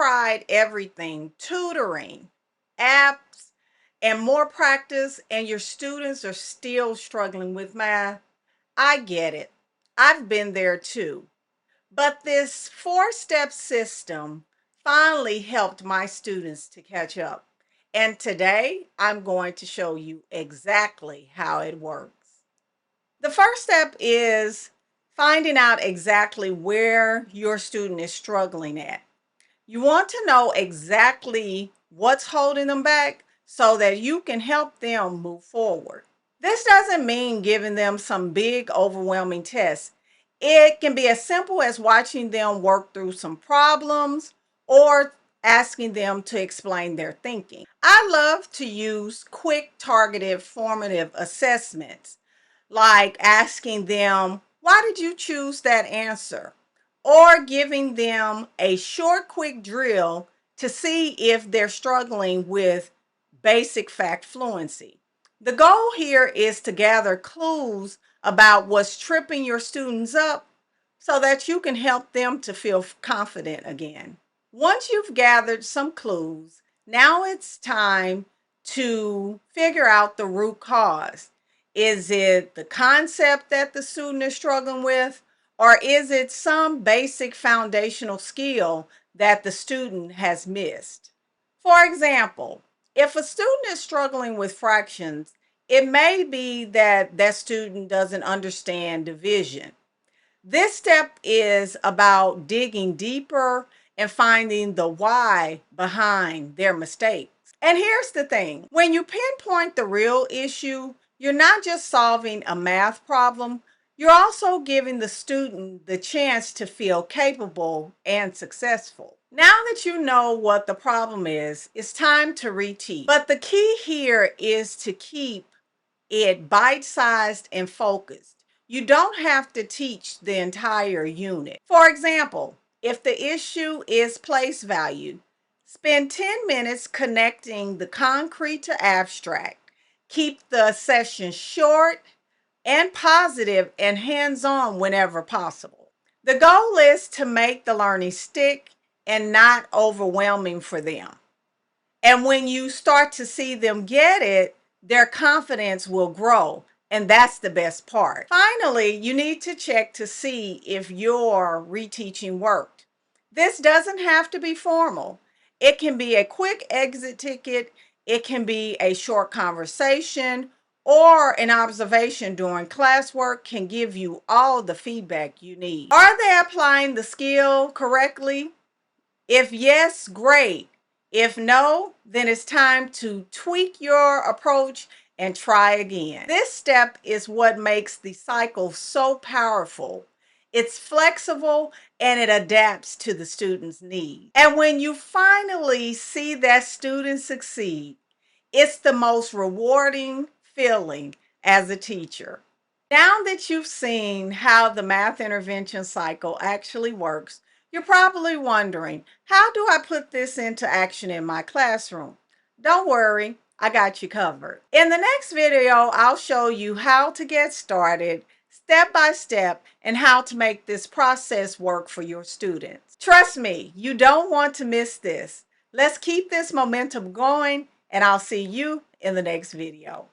tried everything, tutoring, apps, and more practice, and your students are still struggling with math, I get it. I've been there too. But this four-step system finally helped my students to catch up. And today I'm going to show you exactly how it works. The first step is finding out exactly where your student is struggling at. You want to know exactly what's holding them back so that you can help them move forward. This doesn't mean giving them some big, overwhelming test. It can be as simple as watching them work through some problems or asking them to explain their thinking. I love to use quick, targeted, formative assessments, like asking them, why did you choose that answer? Or giving them a short, quick drill to see if they're struggling with basic fact fluency. The goal here is to gather clues about what's tripping your students up so that you can help them to feel confident again. Once you've gathered some clues, now it's time to figure out the root cause. Is it the concept that the student is struggling with, or is it some basic foundational skill that the student has missed? For example, if a student is struggling with fractions, it may be that that student doesn't understand division. This step is about digging deeper and finding the why behind their mistakes. And here's the thing, when you pinpoint the real issue, you're not just solving a math problem, you're also giving the student the chance to feel capable and successful. Now that you know what the problem is, it's time to reteach. But the key here is to keep it bite-sized and focused. You don't have to teach the entire unit. For example, if the issue is place value, spend 10 minutes connecting the concrete to abstract. Keep the session short and positive and hands-on whenever possible. The goal is to make the learning stick and not overwhelming for them. And when you start to see them get it, their confidence will grow. And that's the best part. Finally, you need to check to see if your reteaching worked. This doesn't have to be formal. It can be a quick exit ticket, it can be a short conversation, or an observation during classwork can give you all the feedback you need. Are they applying the skill correctly? If yes, great. If no, then it's time to tweak your approach and try again. This step is what makes the cycle so powerful. It's flexible and it adapts to the student's needs. And when you finally see that student succeed, it's the most rewarding feeling as a teacher. Now that you've seen how the math intervention cycle actually works, you're probably wondering, how do I put this into action in my classroom? Don't worry, I got you covered. In the next video, I'll show you how to get started step by step and how to make this process work for your students. Trust me, you don't want to miss this. Let's keep this momentum going, and I'll see you in the next video.